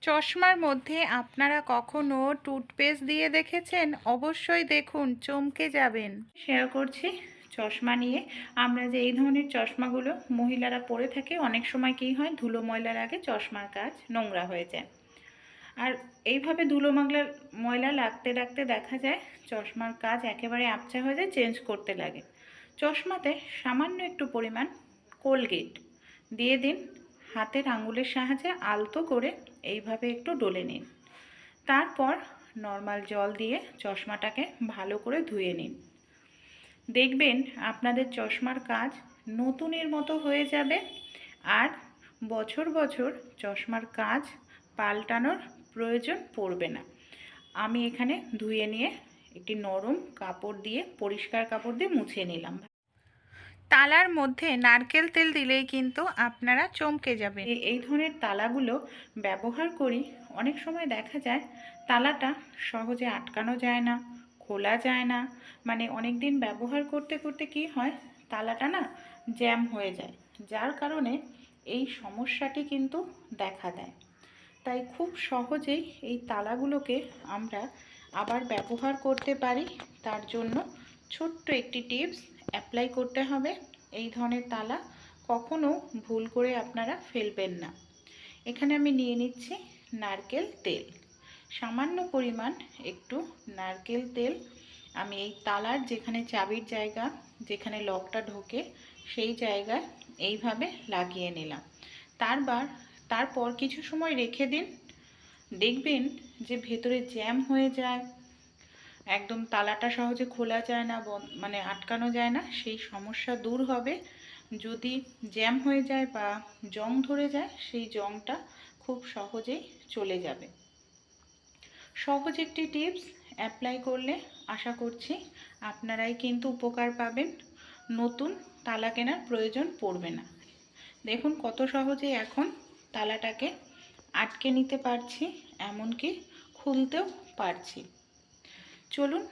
চশমার মধ্যে আপনারা কখনো টুথপেস্ট দিয়ে দেখেছেন? অবশ্যই দেখুন, চমকে যাবেন। শেয়ার করছি চশমা নিয়ে। আমরা যে এই ধরনের চশমাগুলো মহিলারা পরে থাকে, অনেক সময় কী হয়, ধুলো ময়লা লাগে, চশমার কাঁচ নোংরা হয়ে যায়। আর এইভাবে ধুলো ময়লা লাগতে লাগতে দেখা যায় চশমার কাঁচ একেবারে আবছা হয়ে যায়, চেঞ্জ করতে লাগে। চশমাতে সামান্য একটু পরিমাণ কোলগেট দিয়ে দিন, হাতের আঙুলের সাহায্যে আলতো করে এইভাবে একটু ডলে নিন। তারপর নর্মাল জল দিয়ে চশমাটাকে ভালো করে ধুয়ে নিন। দেখবেন আপনাদের চশমার কাঁচ নতুনের মতো হয়ে যাবে, আর বছর বছর চশমার কাঁচ পাল্টানোর প্রয়োজন পড়বে না। আমি এখানে ধুয়ে নিয়ে একটি নরম কাপড় দিয়ে, পরিষ্কার কাপড় দিয়ে মুছে নিলাম। তালার মধ্যে নারকেল তেল দিলেই কিন্তু আপনারা চমকে যাবেন। এই ধরনের তালাগুলো ব্যবহার করি, অনেক সময় দেখা যায় তালাটা সহজে আটকানো যায় না, খোলা যায় না। মানে অনেক দিন ব্যবহার করতে করতে কি হয়, তালাটা না জ্যাম হয়ে যায়, যার কারণে এই সমস্যাটি কিন্তু দেখা দেয়। তাই খুব সহজেই এই তালাগুলোকে আমরা আবার ব্যবহার করতে পারি। তার জন্য ছোট্ট একটি টিপস অ্যাপ্লাই করতে হবে। এই ধরনের তালা কখনো ভুল করে আপনারা ফেলবেন না। এখানে আমি নিয়ে নিচ্ছি নারকেল তেল। সামান্য পরিমাণ একটু নারকেল তেল আমি এই তালার যেখানে চাবির জায়গা, যেখানে লকটা ঢোকে, সেই জায়গায় এইভাবে লাগিয়ে নিলাম। তারপর কিছু সময় রেখে দিন। দেখবেন যে ভেতরে জ্যাম হয়ে যায়, একদম তালাটা সহজে খোলা যায় না, মানে আটকানো যায় না। সেই সমস্যা দূর হবে। যদি জ্যাম হয়ে যায় বা জং ধরে যায়, সেই জংটা খুব সহজেই চলে যাবে। সহজ একটি টিপস অ্যাপ্লাই করলে আশা করছি আপনারাই কিন্তু উপকার পাবেন। নতুন তালা কেনার প্রয়োজন পড়বে না। দেখুন কত সহজে এখন তালাটাকে আটকে নিতে পারছি, এমনকি খুলতেও পারছি। চলুন